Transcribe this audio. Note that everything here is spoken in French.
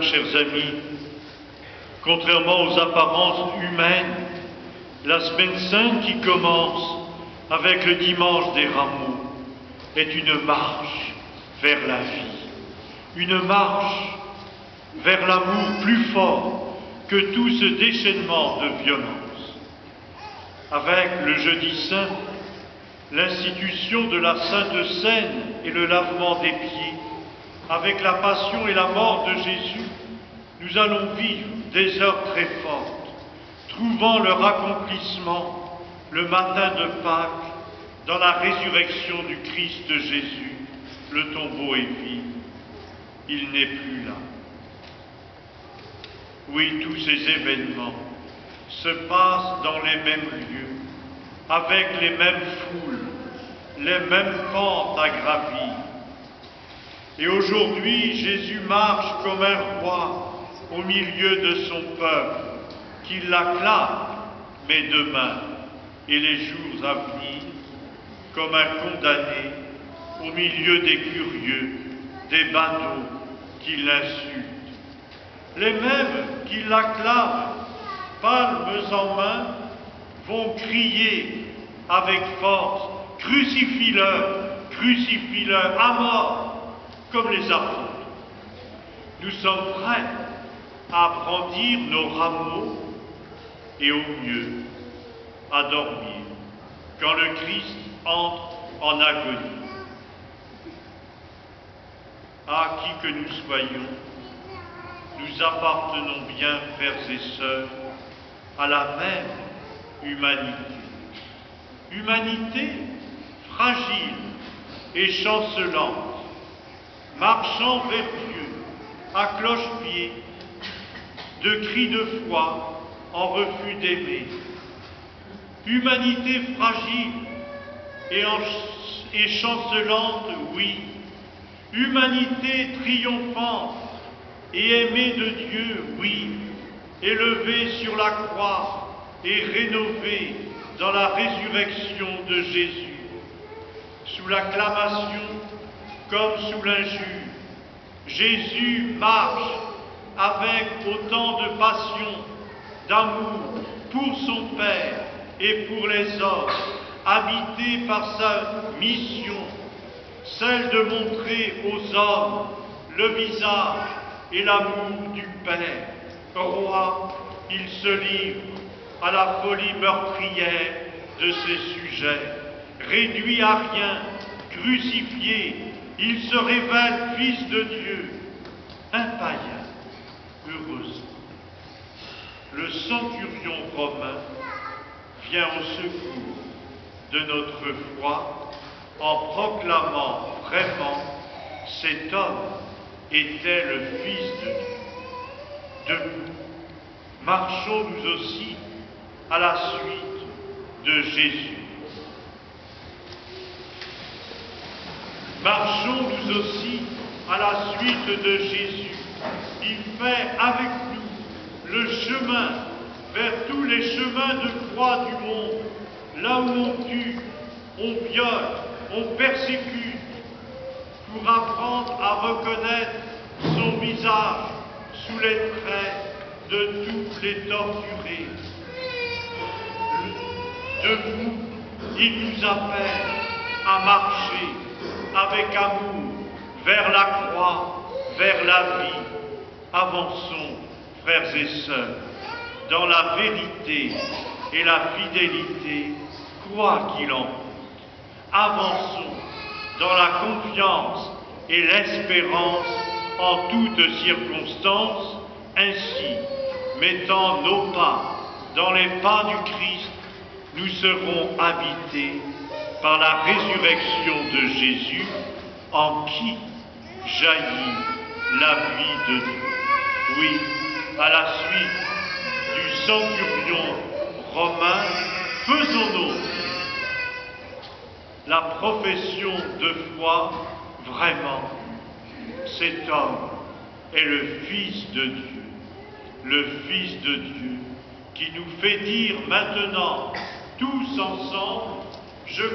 chers amis, contrairement aux apparences humaines, la semaine sainte qui commence avec le dimanche des rameaux est une marche vers la vie, une marche vers l'amour plus fort que tout ce déchaînement de violence. Avec le jeudi saint, l'institution de la Sainte Seine et le lavement des pieds, avec la passion et la mort de Jésus, nous allons vivre des heures très fortes, trouvant leur accomplissement le matin de Pâques dans la résurrection du Christ Jésus. Le tombeau est vide, il n'est plus là. Oui, tous ces événements se passent dans les mêmes lieux, avec les mêmes foules, les mêmes pentes à gravir. Et aujourd'hui, Jésus marche comme un roi au milieu de son peuple, qui l'acclame, mais demain et les jours à venir, comme un condamné au milieu des curieux, des badauds qui l'insultent. Les mêmes qui l'acclament, palmes en main, vont crier avec force « Crucifie-le, à mort !» comme les apôtres. Nous sommes prêts à brandir nos rameaux et au mieux à dormir quand le Christ entre en agonie. À qui que nous soyons, nous appartenons bien, frères et sœurs, à la même humanité. Humanité fragile et chancelante, marchant vers Dieu à cloche-pied, de cris de foi en refus d'aimer. Humanité fragile et chancelante, oui. Humanité triomphante et aimée de Dieu, oui. Élevée sur la croix et rénovée dans la résurrection de Jésus. Sous l'acclamation comme sous l'injure, Jésus marche avec autant de passion, d'amour pour son Père et pour les hommes, habité par sa mission, celle de montrer aux hommes le visage et l'amour du Père. Roi, il se livre à la folie meurtrière de ses sujets. Réduit à rien, crucifié, il se révèle fils de Dieu, un païen, heureusement. Le centurion romain vient au secours de notre foi en proclamant vraiment cet homme était le Fils de Dieu. Debout, marchons nous aussi à la suite de Jésus. Marchons nous aussi à la suite de Jésus. Il fait avec nous le chemin vers tous les chemins de croix du monde, là où on tue, on viole, on persécute, pour apprendre à reconnaître son visage sous les traits de tous les torturés. Debout, il nous appelle à marcher avec amour vers la croix, vers la vie. Avançons, frères et sœurs, dans la vérité et la fidélité, quoi qu'il en coûte. Avançons dans la confiance et l'espérance en toutes circonstances, ainsi, mettant nos pas dans les pas du Christ, nous serons habités par la résurrection de Jésus, en qui jaillit la vie de Dieu. Oui, à la suite du centurion romain, faisons-nous la profession de foi, vraiment, cet homme est le Fils de Dieu, le Fils de Dieu, qui nous fait dire maintenant, tous ensemble, je